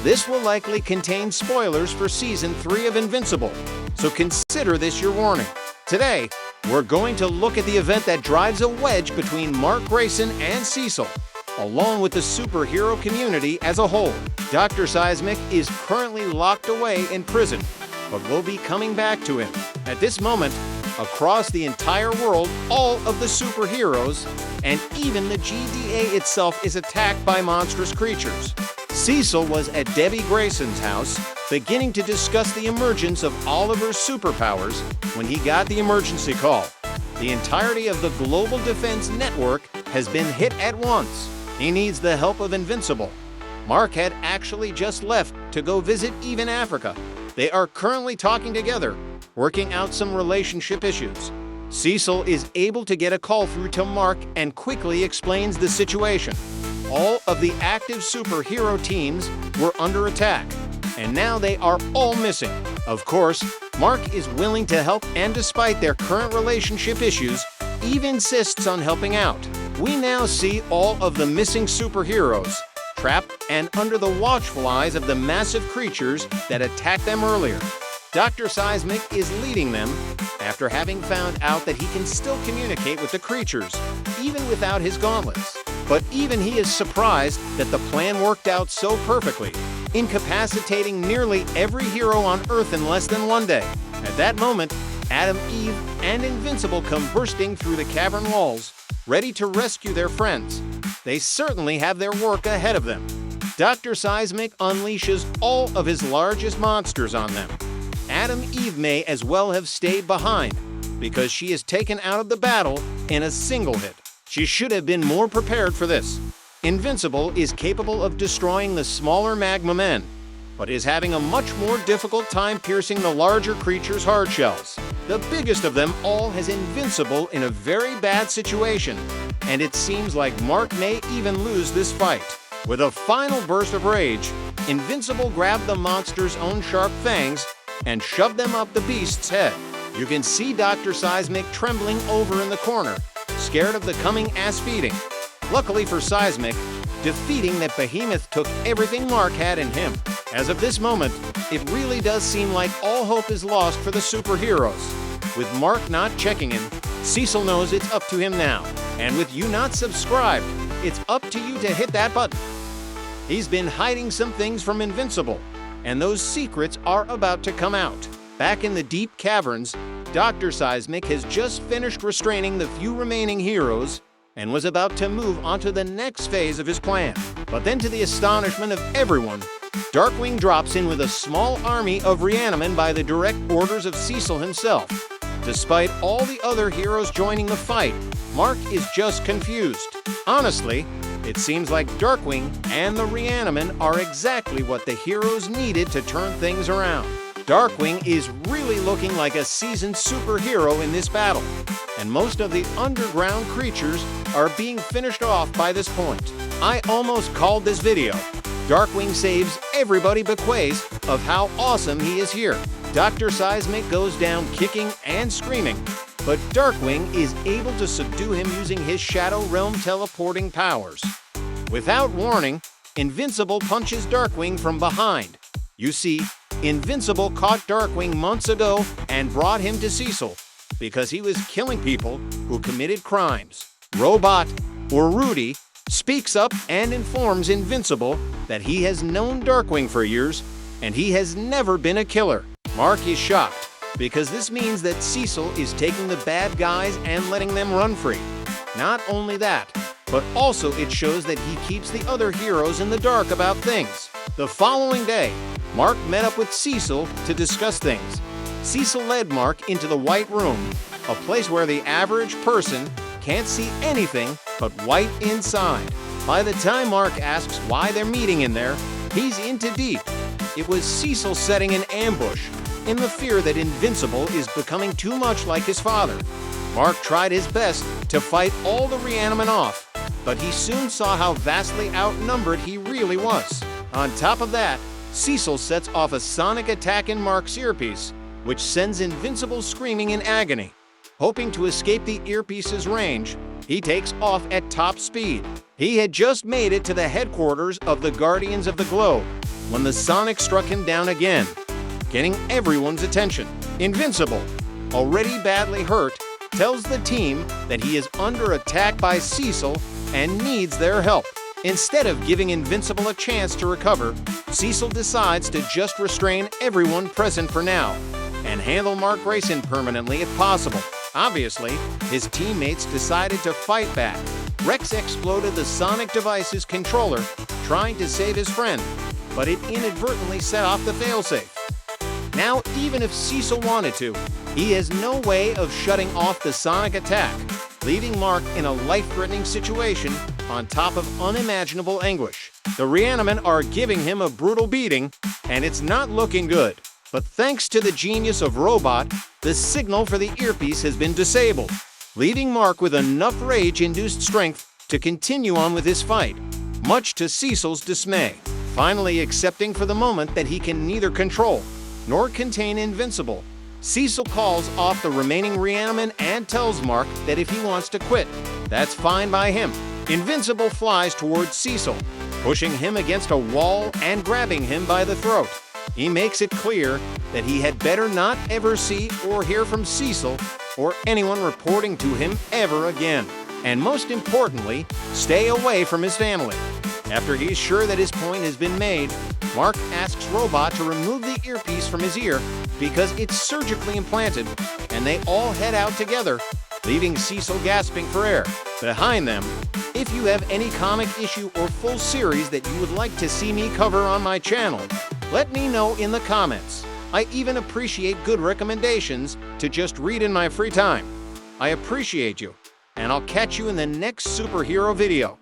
This will likely contain spoilers for Season 3 of Invincible, so consider this your warning. Today, we're going to look at the event that drives a wedge between Mark Grayson and Cecil, along with the superhero community as a whole. Dr. Seismic is currently locked away in prison, but we'll be coming back to him. At this moment, across the entire world, all of the superheroes, and even the GDA itself is attacked by monstrous creatures. Cecil was at Debbie Grayson's house, beginning to discuss the emergence of Oliver's superpowers when he got the emergency call. The entirety of the Global Defense Network has been hit at once. He needs the help of Invincible. Mark had actually just left to go visit even Africa. They are currently talking together, working out some relationship issues. Cecil is able to get a call through to Mark and quickly explains the situation. All of the active superhero teams were under attack, and now they are all missing. Of course, Mark is willing to help, and despite their current relationship issues, Eve insists on helping out. We now see all of the missing superheroes trapped and under the watchful eyes of the massive creatures that attacked them earlier. Dr. Seismic is leading them after having found out that he can still communicate with the creatures, even without his gauntlets. But even he is surprised that the plan worked out so perfectly, incapacitating nearly every hero on Earth in less than one day. At that moment, Adam, Eve, and Invincible come bursting through the cavern walls, ready to rescue their friends. They certainly have their work ahead of them. Dr. Seismic unleashes all of his largest monsters on them. Adam Eve may as well have stayed behind, because she is taken out of the battle in a single hit. She should have been more prepared for this. Invincible is capable of destroying the smaller magma men, but is having a much more difficult time piercing the larger creatures' hard shells. The biggest of them all has Invincible in a very bad situation, and it seems like Mark may even lose this fight. With a final burst of rage, Invincible grabbed the monster's own sharp fangs and shoved them up the beast's head. You can see Dr. Seismic trembling over in the corner, scared of the coming ass beating. Luckily for Seismic, defeating that behemoth took everything Mark had in him. As of this moment, it really does seem like all hope is lost for the superheroes. With Mark not checking in, Cecil knows it's up to him now. And with you not subscribed, it's up to you to hit that button. He's been hiding some things from Invincible, and those secrets are about to come out. Back in the deep caverns, Dr. Seismic has just finished restraining the few remaining heroes and was about to move on to the next phase of his plan. But then, to the astonishment of everyone, Darkwing drops in with a small army of Reanimen by the direct orders of Cecil himself. Despite all the other heroes joining the fight, Mark is just confused. Honestly, it seems like Darkwing and the Reanimen are exactly what the heroes needed to turn things around. Darkwing is really looking like a seasoned superhero in this battle, and most of the underground creatures are being finished off by this point. I almost called this video, Darkwing saves everybody but Quaze, of how awesome he is here. Dr. Seismic goes down kicking and screaming, but Darkwing is able to subdue him using his Shadow Realm teleporting powers. Without warning, Invincible punches Darkwing from behind. You see, Invincible caught Darkwing months ago and brought him to Cecil because he was killing people who committed crimes. Robot, or Rudy, speaks up and informs Invincible that he has known Darkwing for years and he has never been a killer. Mark is shocked because this means that Cecil is taking the bad guys and letting them run free. Not only that, but also it shows that he keeps the other heroes in the dark about things. The following day, Mark met up with Cecil to discuss things. Cecil led Mark into the White Room, a place where the average person can't see anything but white inside. By the time Mark asks why they're meeting in there, he's into deep. It was Cecil setting an ambush in the fear that Invincible is becoming too much like his father. Mark tried his best to fight all the Reanimen off, but he soon saw how vastly outnumbered he really was. On top of that, Cecil sets off a sonic attack in Mark's earpiece, which sends Invincible screaming in agony. Hoping to escape the earpiece's range, he takes off at top speed. He had just made it to the headquarters of the Guardians of the Globe when the Sonic struck him down again, getting everyone's attention. Invincible, already badly hurt, tells the team that he is under attack by Cecil and needs their help. Instead of giving Invincible a chance to recover, Cecil decides to just restrain everyone present for now and handle Mark Grayson permanently if possible. Obviously, his teammates decided to fight back. Rex exploded the Sonic device's controller, trying to save his friend, but it inadvertently set off the failsafe. Now, even if Cecil wanted to, he has no way of shutting off the Sonic attack, leaving Mark in a life-threatening situation on top of unimaginable anguish. The Reanimen are giving him a brutal beating, and it's not looking good. But thanks to the genius of Robot, the signal for the earpiece has been disabled, leaving Mark with enough rage-induced strength to continue on with his fight, much to Cecil's dismay, finally accepting for the moment that he can neither control nor contain Invincible. Cecil calls off the remaining Reanimen and tells Mark that if he wants to quit, that's fine by him. Invincible flies towards Cecil, pushing him against a wall and grabbing him by the throat. He makes it clear that he had better not ever see or hear from Cecil or anyone reporting to him ever again. And most importantly, stay away from his family. After he's sure that his point has been made, Mark asks Robot to remove the earpiece from his ear because it's surgically implanted, and they all head out together, leaving Cecil gasping for air. Behind them, if you have any comic issue or full series that you would like to see me cover on my channel, let me know in the comments. I even appreciate good recommendations to just read in my free time. I appreciate you, and I'll catch you in the next superhero video.